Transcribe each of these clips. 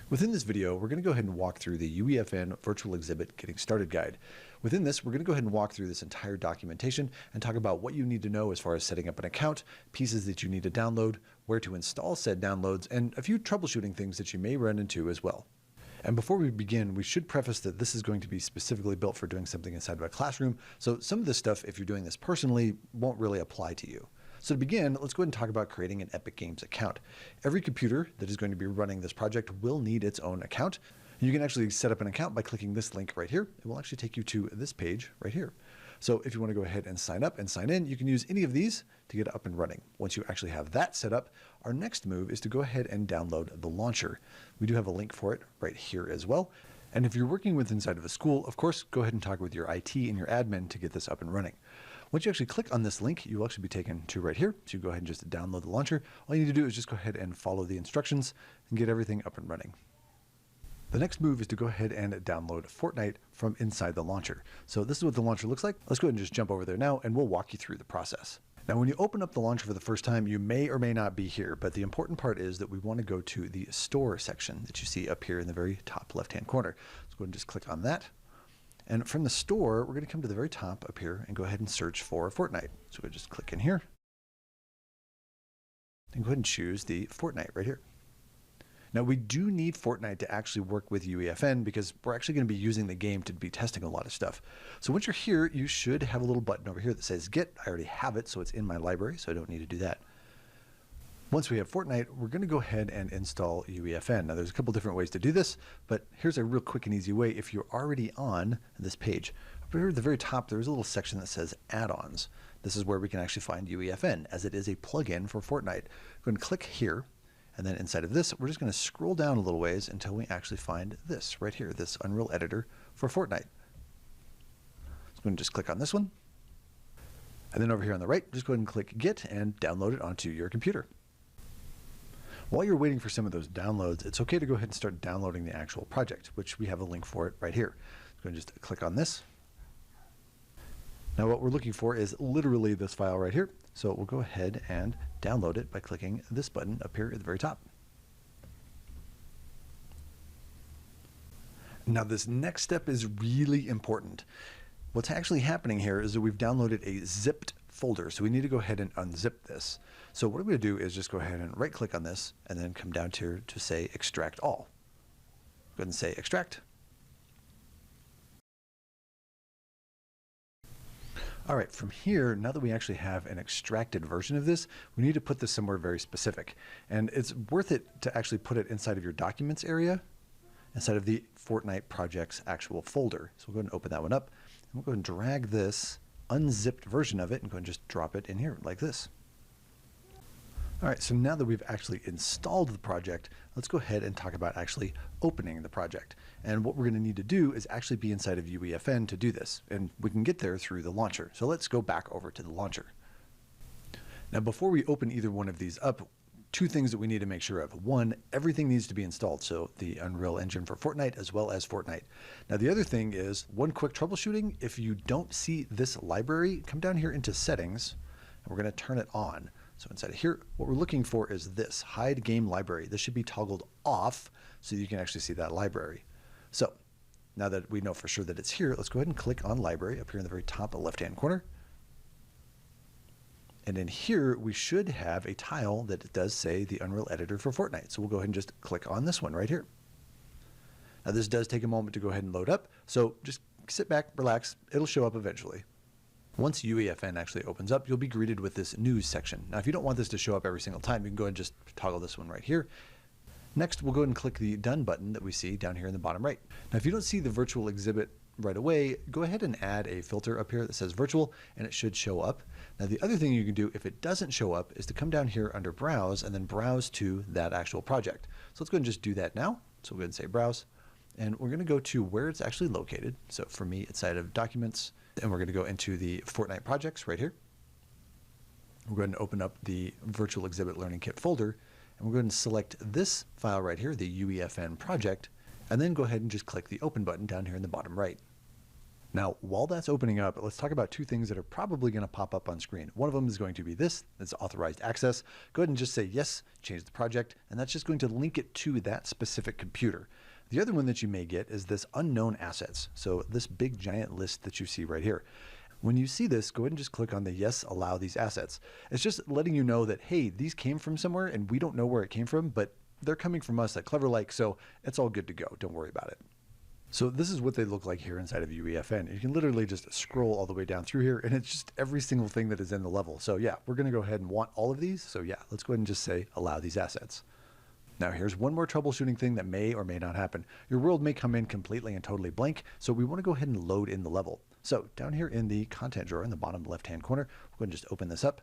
Within this video, we're going to go ahead and walk through the UEFN Virtual Exhibit Getting Started Guide. Within this, we're going to go ahead and walk through this entire documentation and talk about what you need to know as far as setting up an account, pieces that you need to download, where to install said downloads, and a few troubleshooting things that you may run into as well. And before we begin, we should preface that this is going to be specifically built for doing something inside of a classroom, so some of this stuff, if you're doing this personally, won't really apply to you. So to begin, let's go ahead and talk about creating an Epic Games account. Every computer that is going to be running this project will need its own account. You can actually set up an account by clicking this link right here. It will actually take you to this page right here. So if you want to go ahead and sign up and sign in, you can use any of these to get up and running. Once you actually have that set up, our next move is to go ahead and download the launcher. We do have a link for it right here as well. And if you're working with inside of a school, of course, go ahead and talk with your IT and your admin to get this up and running. Once you actually click on this link, you will actually be taken to right here. So you go ahead and just download the launcher. All you need to do is just go ahead and follow the instructions and get everything up and running. The next move is to go ahead and download Fortnite from inside the launcher. So this is what the launcher looks like. Let's go ahead and just jump over there now and we'll walk you through the process. Now, when you open up the launcher for the first time, you may or may not be here, but the important part is that we want to go to the store section that you see up here in the very top left-hand corner. Let's go ahead and just click on that. And from the store, we're going to come to the very top up here and go ahead and search for Fortnite. So we just click in here and go ahead and choose the Fortnite right here. Now, we do need Fortnite to actually work with UEFN because we're actually going to be using the game to be testing a lot of stuff. So once you're here, you should have a little button over here that says Get. I already have it, so it's in my library, so I don't need to do that. Once we have Fortnite, we're going to go ahead and install UEFN. Now, there's a couple different ways to do this, but here's a real quick and easy way. If you're already on this page, up here at the very top, there's a little section that says Add-ons. This is where we can actually find UEFN, as it is a plugin for Fortnite. Go ahead and click here, and then inside of this, we're just going to scroll down a little ways until we actually find this right here, this Unreal Editor for Fortnite. So go ahead and just click on this one. And then over here on the right, just go ahead and click Get and download it onto your computer. While you're waiting for some of those downloads, it's okay to go ahead and start downloading the actual project, which we have a link for it right here. Go ahead and just click on this. Now what we're looking for is literally this file right here. So we'll go ahead and download it by clicking this button up here at the very top. Now this next step is really important. What's actually happening here is that we've downloaded a zipped folder. So we need to go ahead and unzip this. So what I'm going to do is just go ahead and right click on this and then come down here to say extract all. Go ahead and say extract. All right, from here, now that we actually have an extracted version of this, we need to put this somewhere very specific. And it's worth it to actually put it inside of your documents area, inside of the Fortnite project's actual folder. So we'll go ahead and open that one up. And we'll go ahead and drag this unzipped version of it and go ahead and just drop it in here like this. All right, so now that we've actually installed the project, let's go ahead and talk about actually opening the project. And what we're going to need to do is actually be inside of UEFN to do this. And we can get there through the launcher. So let's go back over to the launcher. Now, before we open either one of these up, two things that we need to make sure of. One, everything needs to be installed. So the Unreal Engine for Fortnite as well as Fortnite. Now, the other thing is one quick troubleshooting. If you don't see this library, come down here into settings and we're going to turn it on. So inside of here, what we're looking for is this hide game library. This should be toggled off so you can actually see that library. So now that we know for sure that it's here, let's go ahead and click on library up here in the very top left-hand corner. And in here, we should have a tile that does say the Unreal Editor for Fortnite. So we'll go ahead and just click on this one right here. Now this does take a moment to go ahead and load up. So just sit back, relax. It'll show up eventually. Once UEFN actually opens up, you'll be greeted with this news section. Now, if you don't want this to show up every single time, you can go ahead and just toggle this one right here. Next, we'll go ahead and click the Done button that we see down here in the bottom right. Now, if you don't see the virtual exhibit right away, go ahead and add a filter up here that says virtual, and it should show up. Now, the other thing you can do if it doesn't show up is to come down here under Browse and then browse to that actual project. So let's go ahead and just do that now. So we'll go ahead and say Browse, and we're going to go to where it's actually located. So for me, it's inside of Documents. And we're going to go into the Fortnite projects right here. We're going to open up the Virtual Exhibit Learning Kit folder, and we're going to select this file right here, the UEFN project, and then go ahead and just click the Open button down here in the bottom right. Now, while that's opening up, let's talk about two things that are probably going to pop up on screen. One of them is going to be this, that's authorized access. Go ahead and just say yes, change the project, and that's just going to link it to that specific computer. The other one that you may get is this unknown assets. So this big giant list that you see right here. When you see this, go ahead and just click on the yes, allow these assets. It's just letting you know that, hey, these came from somewhere and we don't know where it came from, but they're coming from us at Cleverlike, so it's all good to go. Don't worry about it. So this is what they look like here inside of UEFN. You can literally just scroll all the way down through here and it's just every single thing that is in the level. So yeah, we're gonna go ahead and want all of these. So yeah, let's go ahead and just say allow these assets. Now here's one more troubleshooting thing that may or may not happen. Your world may come in completely and totally blank, so we wanna go ahead and load in the level. So down here in the content drawer in the bottom left-hand corner, we're gonna just open this up.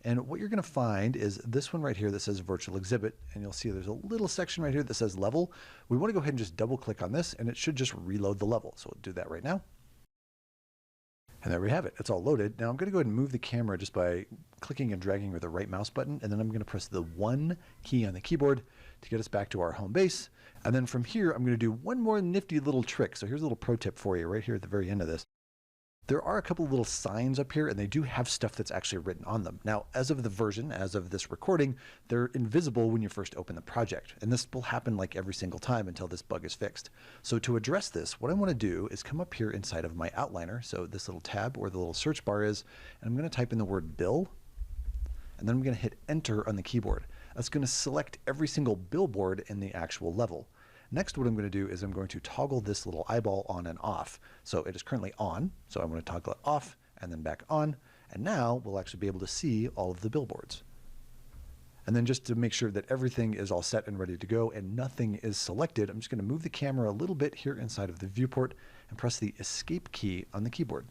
And what you're going to find is this one right here that says Virtual Exhibit, and you'll see there's a little section right here that says Level. We want to go ahead and just double click on this, and it should just reload the level. So we'll do that right now. And there we have it. It's all loaded. Now I'm going to go ahead and move the camera just by clicking and dragging with the right mouse button, and then I'm going to press the 1 key on the keyboard to get us back to our home base. And then from here, I'm going to do one more nifty little trick. So here's a little pro tip for you right here at the very end of this. There are a couple of little signs up here and they do have stuff that's actually written on them. Now, as of the version, as of this recording, they're invisible when you first open the project. And this will happen like every single time until this bug is fixed. So to address this, what I want to do is come up here inside of my outliner. So this little tab where the little search bar is, and I'm going to type in the word bill, and then I'm going to hit enter on the keyboard. That's going to select every single billboard in the actual level. Next, what I'm going to do is I'm going to toggle this little eyeball on and off. So it is currently on, so I'm going to toggle it off and then back on. And now we'll actually be able to see all of the billboards. And then just to make sure that everything is all set and ready to go and nothing is selected, I'm just going to move the camera a little bit here inside of the viewport and press the escape key on the keyboard.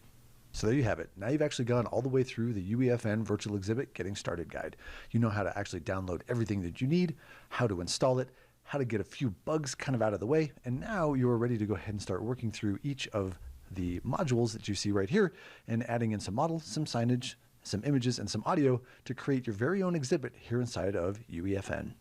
So there you have it. Now you've actually gone all the way through the UEFN Virtual Exhibit Getting Started guide. You know how to actually download everything that you need, how to install it, how to get a few bugs kind of out of the way, and now you're ready to go ahead and start working through each of the modules that you see right here and adding in some models, some signage, some images, and some audio to create your very own exhibit here inside of UEFN.